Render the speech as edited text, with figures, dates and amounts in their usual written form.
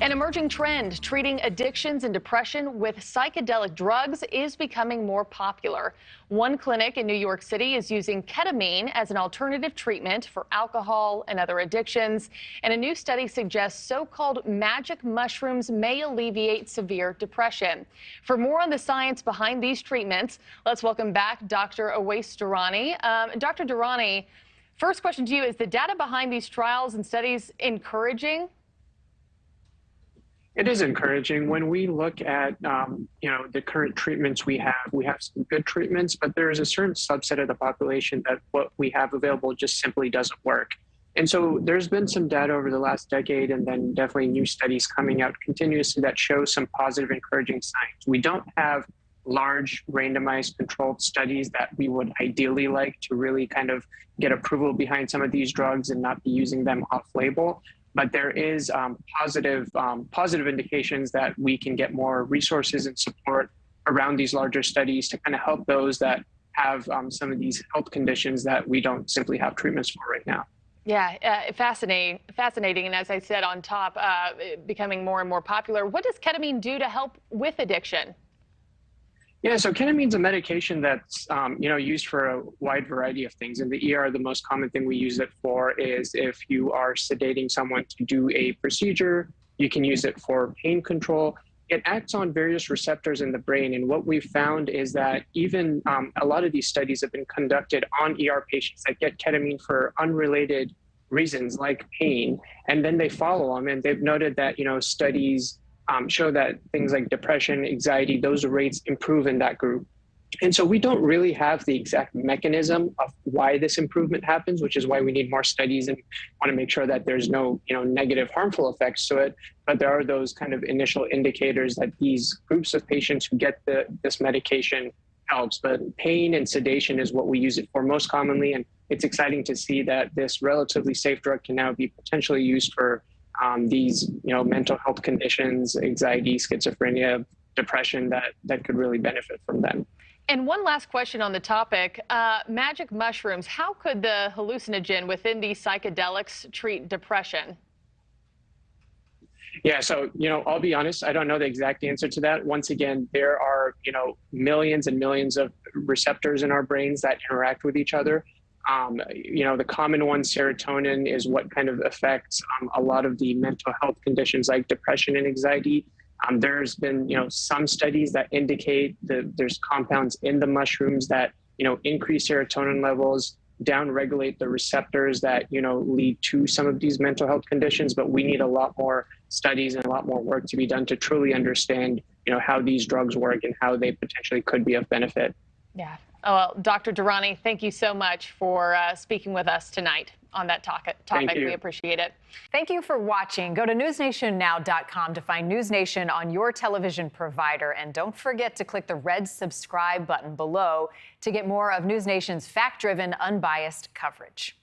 An emerging trend, treating addictions and depression with psychedelic drugs, is becoming more popular. One clinic in New York City is using ketamine as an alternative treatment for alcohol and other addictions. And a new study suggests so-called magic mushrooms may alleviate severe depression. For more on the science behind these treatments, let's welcome back Dr. Durrani. Dr. Durrani, first question to you, is the data behind these trials and studies encouraging? It is encouraging. When we look at, the current treatments we have some good treatments, but there is a certain subset of the population that what we have available just simply doesn't work. And so there's been some data over the last decade, and then definitely new studies coming out continuously that show some positive, encouraging signs. We don't have large randomized controlled studies that we would ideally like to really kind of get approval behind some of these drugs and not be using them off-label. But there is positive indications that we can get more resources and support around these larger studies to kind of help those that have some of these health conditions that we don't simply have treatments for right now. Yeah, fascinating. And as I said on top, becoming more and more popular. What does ketamine do to help with addiction? Yeah, so ketamine's a medication that's used for a wide variety of things. In the ER, the most common thing we use it for is if you are sedating someone to do a procedure. You can use it for pain control. It acts on various receptors in the brain, and what we've found is that even a lot of these studies have been conducted on ER patients that get ketamine for unrelated reasons like pain, and then they follow them, and they've noted that studies show that things like depression, anxiety, those rates improve in that group. And so we don't really have the exact mechanism of why this improvement happens, which is why we need more studies and want to make sure that there's no negative, harmful effects to it. But there are those kind of initial indicators that these groups of patients who get this medication helps. But pain and sedation is what we use it for most commonly. And it's exciting to see that this relatively safe drug can now be potentially used for these mental health conditions, anxiety, schizophrenia, depression that could really benefit from them. And one last question on the topic, magic mushrooms. How could the hallucinogen within these psychedelics treat depression? Yeah, so, I'll be honest, I don't know the exact answer to that. Once again, there are, millions and millions of receptors in our brains that interact with each other. The common one, serotonin, is what kind of affects a lot of the mental health conditions like depression and anxiety. There's been, some studies that indicate that there's compounds in the mushrooms that, increase serotonin levels, downregulate the receptors that, lead to some of these mental health conditions. But we need a lot more studies and a lot more work to be done to truly understand, how these drugs work and how they potentially could be of benefit. Yeah. Oh, well, Dr. Durrani, thank you so much for speaking with us tonight on that topic. We appreciate it. Thank you for watching. Go to NewsNationNow.com to find NewsNation on your television provider. And don't forget to click the red subscribe button below to get more of NewsNation's fact-driven, unbiased coverage.